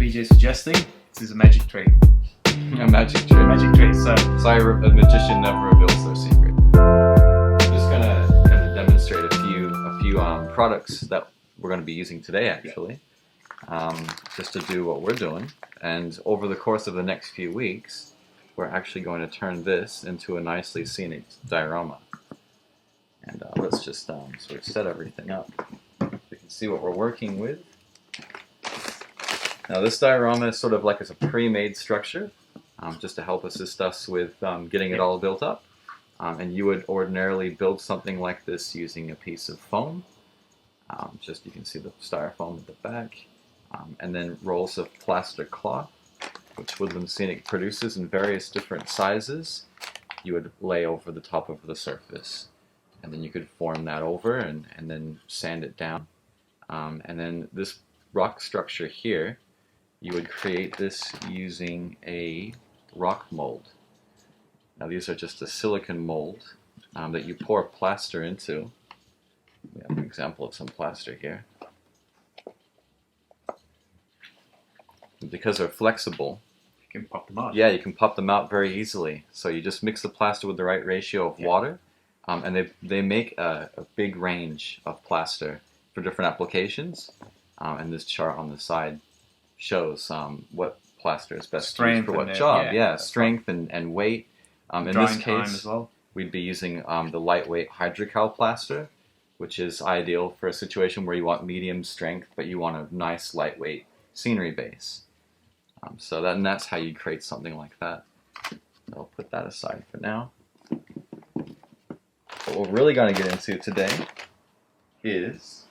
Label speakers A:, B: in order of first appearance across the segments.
A: BJ suggesting, this is a magic tree.
B: A magic tree.
A: Magic tree. So
B: a magician never reveals their secret. I'm just gonna kind of demonstrate a few products that we're going to be using today, actually, just to do what we're doing. And over the course of the next few weeks, we're actually going to turn this into a nicely scenic diorama. And let's just sort of set everything up. You can see what we're working with. Now this diorama is sort of like it's a pre-made structure, just to help assist us with getting it all built up. And you would ordinarily build something like this using a piece of foam. Just you can see the styrofoam at the back, and then rolls of plaster cloth, which Woodland Scenic produces in various different sizes. You would lay over the top of the surface, and then you could form that over and then sand it down. And then this rock structure here, you would create this using a rock mold. Now these are just a silicon mold that you pour plaster into. We have an example of some plaster here. Because they're flexible,
A: you can pop them out.
B: Yeah, you can pop them out very easily. So you just mix the plaster with the right ratio of water, and they make a big range of plaster for different applications. And this chart on the side shows what plaster is best used for what job. Yeah, strength and weight. In this case,
A: as well.
B: We'd be using the lightweight hydrocal plaster, which is ideal for a situation where you want medium strength, but you want a nice lightweight scenery base. So that's how you create something like that. I'll put that aside for now. What we're really going to get into today is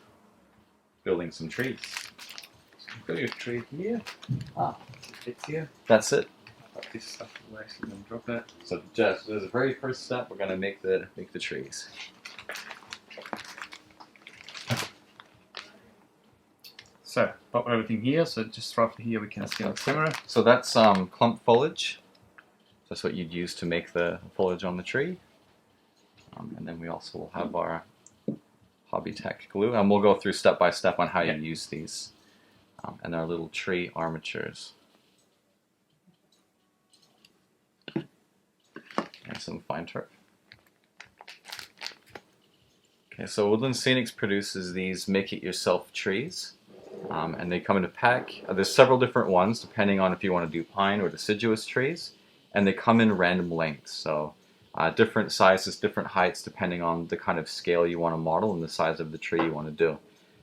B: building some trees.
A: Got your tree here. It's here.
B: That's it.
A: This stuff, we're actually going to drop that.
B: So just as the very first step, we're going to make the trees.
A: So pop everything here. So just roughly here we can see on the camera.
B: So that's clump foliage. That's what you'd use to make the foliage on the tree. And then we also will have our Hobby Tack glue, and we'll go through step by step on how you use these. And our little tree armatures. And some fine turf. Okay, so Woodland Scenics produces these make-it-yourself trees, and they come in a pack. There's several different ones depending on if you want to do pine or deciduous trees, and they come in random lengths. So different sizes, different heights, depending on the kind of scale you want to model and the size of the tree you want to do.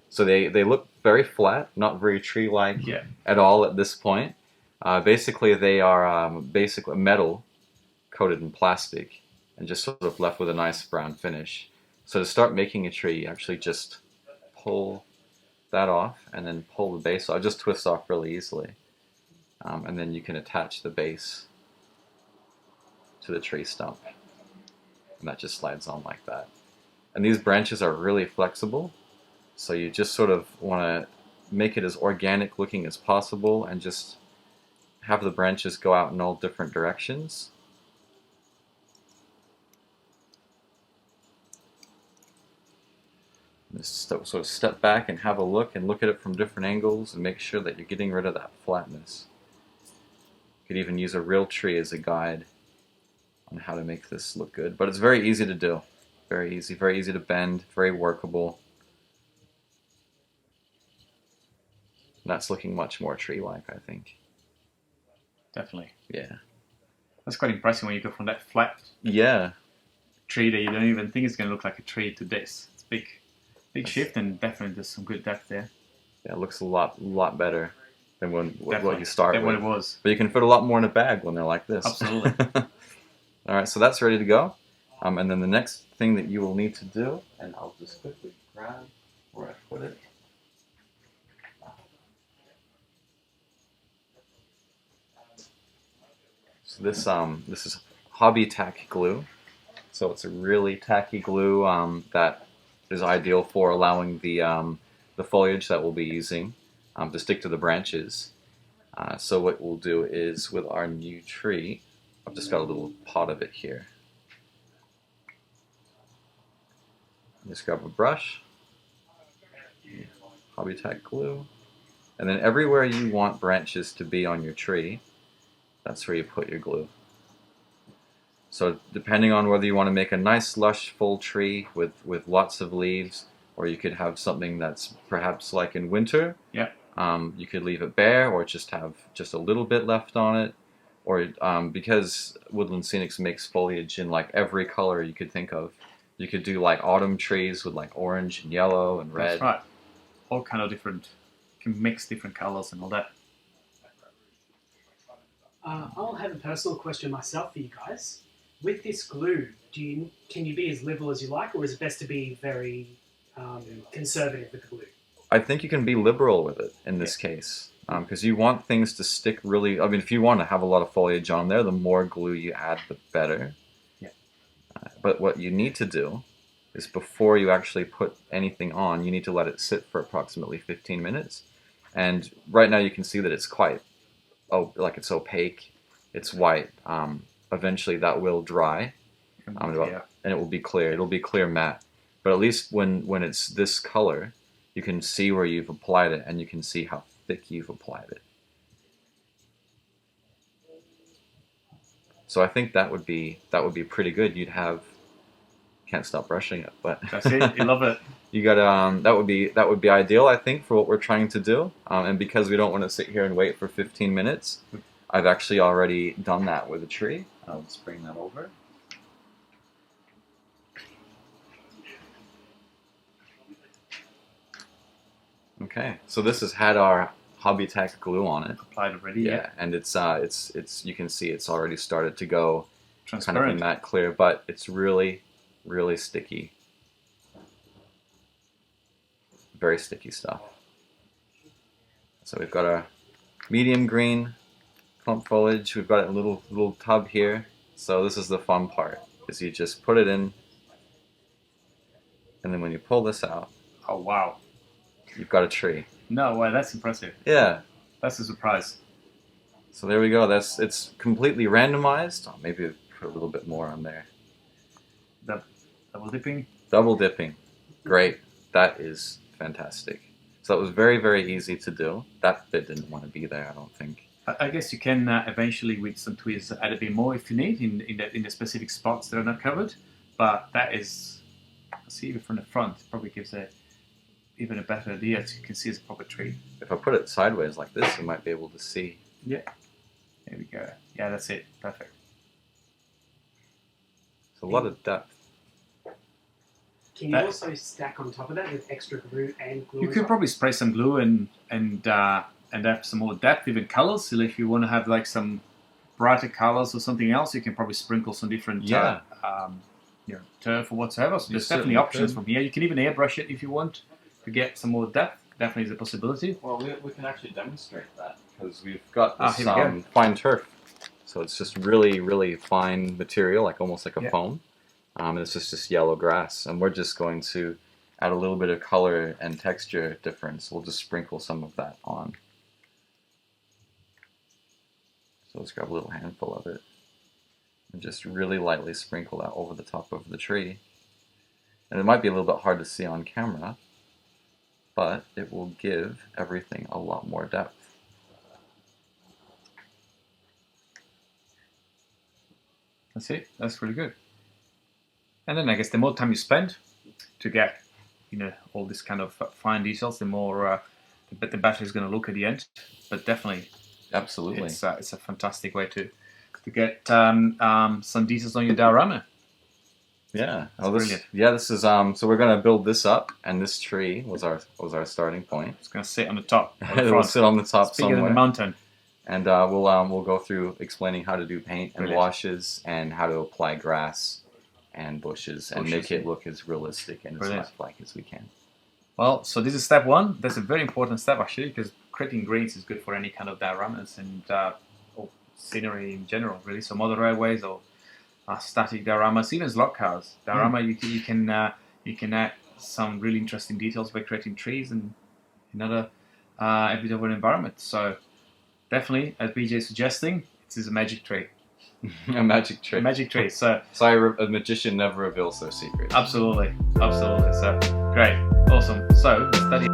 B: So they look very flat, not very tree-like at all at this point. Basically, they are basically metal coated in plastic and just sort of left with a nice brown finish. So to start making a tree, you actually just pull that off and then pull the base off. It just twists off really easily. And then you can attach the base to the tree stump. And that just slides on like that. And these branches are really flexible. So you just sort of want to make it as organic looking as possible and just have the branches go out in all different directions. Just sort of step back and have a look and look at it from different angles and make sure that you're getting rid of that flatness. You could even use a real tree as a guide on how to make this look good. But it's very easy to do. Very easy to bend, very workable. That's looking much more tree-like, I think.
A: Definitely.
B: Yeah.
A: That's quite impressive when you go from that flat tree that you don't even think is going to look like a tree to this. It's big shift, and definitely there's some good depth there. Yeah,
B: it looks a lot better than what you start with.
A: What it was.
B: But you can fit a lot more in a bag when they're like this.
A: Absolutely.
B: All right, so that's ready to go. And then the next thing that you will need to do, and I'll just quickly grab where I put it. So this is Hobby Tack glue. So it's a really tacky glue that is ideal for allowing the foliage that we'll be using to stick to the branches. So what we'll do is with our new tree, I've just got a little pot of it here. Just grab a brush, Hobby Tack glue, And then everywhere you want branches to be on your tree, that's where you put your glue. So depending on whether you want to make a nice lush full tree with lots of leaves, or you could have something that's perhaps like in winter.
A: Yeah.
B: You could leave it bare, or just have just a little bit left on it. Or because Woodland Scenics makes foliage in like every color you could think of, you could do like autumn trees with like orange and yellow and red.
A: That's right. All kind of different, you can mix different colors and all that.
C: I'll have a personal question myself for you guys. With this glue, can you be as liberal as you like, or is it best to be very conservative with the glue?
B: I think you can be liberal with it in this case, because you want things to stick really. I mean, if you want to have a lot of foliage on there, the more glue you add, the better.
A: Yeah.
B: But what you need to do is before you actually put anything on, you need to let it sit for approximately 15 minutes. And right now you can see that it's quite, like it's opaque, it's white. Eventually that will dry, and it will be clear. It'll be clear matte. But at least when it's this color, you can see where you've applied it, and you can see how thick you've applied it. So I think that would be pretty good. You'd have, can't stop brushing it, but
A: that's it. You love it.
B: You got that would be ideal, I think, for what we're trying to do. And because we don't want to sit here and wait for 15 minutes, I've actually already done that with a tree. I'll just bring that over. Okay, so this has had our Hobby Tack glue on it.
A: Applied already,
B: yeah. And it's you can see it's already started to go
A: transparent,
B: kind of in that clear, but it's really, really sticky. Very sticky stuff. So we've got our medium green clump foliage. We've got a little tub here. So this is the fun part, is you just put it in, and then when you pull this out,
A: oh wow,
B: you've got a tree.
A: No way, that's impressive.
B: Yeah.
A: That's a surprise.
B: So there we go. It's completely randomized. Oh, maybe put a little bit more on there.
A: Double dipping?
B: Double dipping. Great. That is fantastic. So that was very, very easy to do. That bit didn't want to be there, I don't think.
A: I guess you can eventually, with some tweezers, add a bit more if you need in the specific spots that are not covered. But that is, see even from the front, probably gives even a better idea, so you can see it's a proper tree.
B: If I put it sideways like this, you might be able to see.
A: Yeah. There we go. Yeah, that's it. Perfect.
B: It's a lot of depth.
C: Can you also stack on top of that with extra glue and glue?
A: You could probably spray some glue and have some more depth, even colors. So if you want to have like some brighter colors or something else, you can probably sprinkle some different turf or whatsoever. So there's definitely options from here. You can even airbrush it if you want to get some more depth. Definitely is a possibility.
B: Well, we can actually demonstrate that because we've got this fine turf. So it's just really, really fine material, like almost like a foam. And it's just yellow grass. And we're just going to add a little bit of color and texture difference. We'll just sprinkle some of that on. So let's grab a little handful of it and just really lightly sprinkle that over the top of the tree. And it might be a little bit hard to see on camera, but it will give everything a lot more depth.
A: That's it. That's really good. And then I guess the more time you spend to get, all this kind of fine details, the more the better it's going to look at the end. But definitely,
B: absolutely,
A: it's a fantastic way to get some details on your diorama.
B: Yeah, this is so we're going to build this up, and this tree was our starting point.
A: It's going to sit on the top.
B: It will sit on the top somewhere.
A: Bigger than the mountain.
B: And we'll go through explaining how to do paint and washes and how to apply grass and bushes and make it look as realistic and as lifelike as we can.
A: Well, so this is step one. That's a very important step actually, because creating greens is good for any kind of dioramas and or scenery in general, really. So model railways or static dioramas, even slot cars. Diorama, you can add some really interesting details by creating trees and another a bit of an environment. So definitely, as BJ is suggesting, it is a magic tree.
B: A magic tree.
A: A magic tree. So
B: a magician never reveals their secret.
A: Absolutely. So great. Awesome. So study.